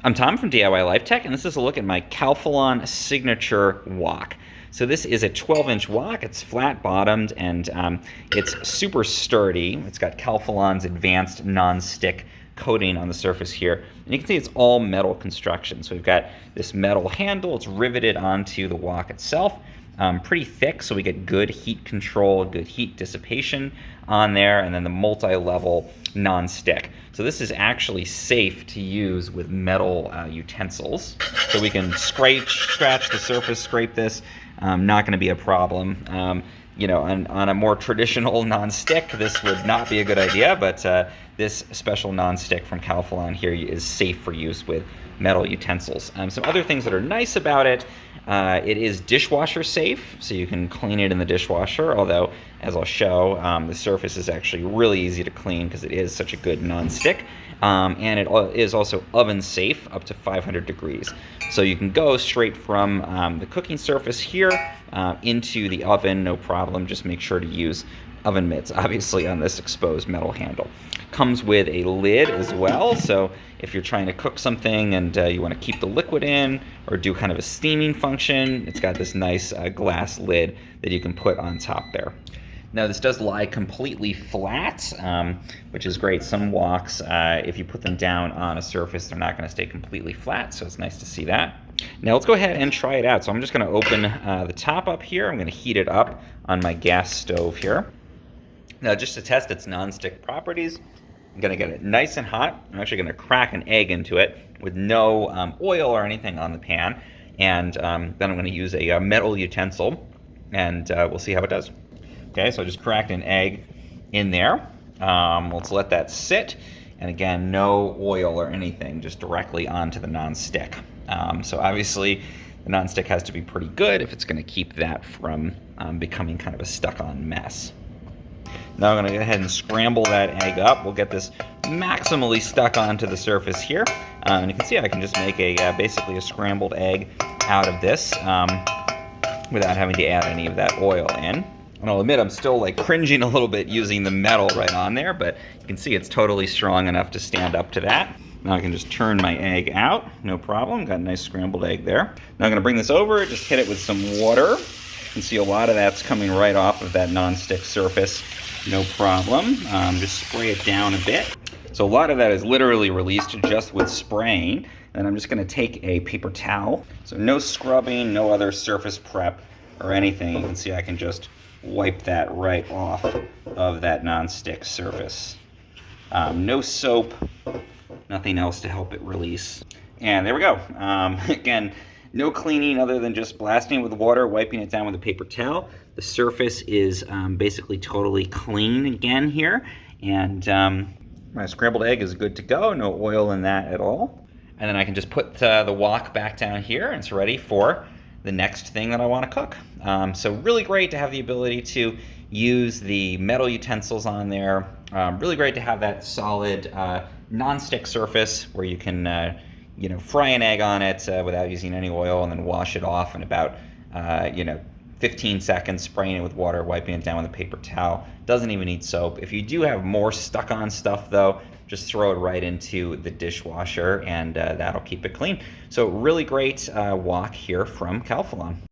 I'm Tom from DIY Life Tech, and this is a look at my Calphalon Signature wok. So this is a 12-inch wok. It's flat-bottomed, and it's super sturdy. It's got Calphalon's advanced non-stick coating on the surface here. And you can see it's all metal construction. So we've got this metal handle. It's riveted onto the wok itself. Pretty thick, so we get good heat control, good heat dissipation on there, and then the multi-level non-stick. So this is actually safe to use with metal utensils. So we can scratch the surface, scrape this. Not going to be a problem. On a more traditional non-stick, this would not be a good idea, but this special non-stick from Calphalon here is safe for use with metal utensils. Some other things that are nice about it, it is dishwasher safe, so you can clean it in the dishwasher, although, as I'll show, the surface is actually really easy to clean because it is such a good non-stick. And it is also oven safe up to 500 degrees. So you can go straight from the cooking surface here into the oven, no problem. Just make sure to use oven mitts, obviously, on this exposed metal handle. Comes with a lid as well, so if you're trying to cook something and you want to keep the liquid in or do kind of a steaming function, it's got this nice glass lid that you can put on top there. Now this does lie completely flat, which is great. Some woks, if you put them down on a surface, they're not going to stay completely flat, so it's nice to see that. Now let's go ahead and try it out. So I'm just going to open the top up here. I'm going to heat it up on my gas stove here. Now just to test its non-stick properties, I'm going to get it nice and hot. I'm actually going to crack an egg into it with no oil or anything on the pan, and then I'm going to use a metal utensil, and we'll see how it does. Okay, so I just cracked an egg in there. Let's let that sit. And again, no oil or anything, just directly onto the non-stick. So obviously, the non-stick has to be pretty good if it's going to keep that from becoming kind of a stuck-on mess. Now I'm going to go ahead and scramble that egg up. We'll get this maximally stuck onto the surface here. And you can see I can just make basically a scrambled egg out of this without having to add any of that oil in. And I'll admit I'm still cringing a little bit using the metal right on there, but you can see it's totally strong enough to stand up to that. Now I can just turn my egg out, no problem. Got a nice scrambled egg there. Now I'm going to bring this over, just hit it with some water. You can see a lot of that's coming right off of that non-stick surface, no problem. Just spray it down a bit. So a lot of that is literally released just with spraying. And I'm just going to take a paper towel. So no scrubbing, no other surface prep or anything. You can see I can just wipe that right off of that non-stick surface. No soap, nothing else to help it release. And there we go. Again, no cleaning other than just blasting it with water, wiping it down with a paper towel. The surface is basically totally clean again here. And my scrambled egg is good to go. No oil in that at all. And then I can just put the wok back down here, and it's ready for the next thing that I want to cook. So really great to have the ability to use the metal utensils on there. Really great to have that solid non-stick surface where you can fry an egg on it without using any oil, and then wash it off in about 15 seconds, spraying it with water, wiping it down with a paper towel. Doesn't even need soap. If you do have more stuck on stuff though, just throw it right into the dishwasher, and that'll keep it clean. So really great wok here from Calphalon.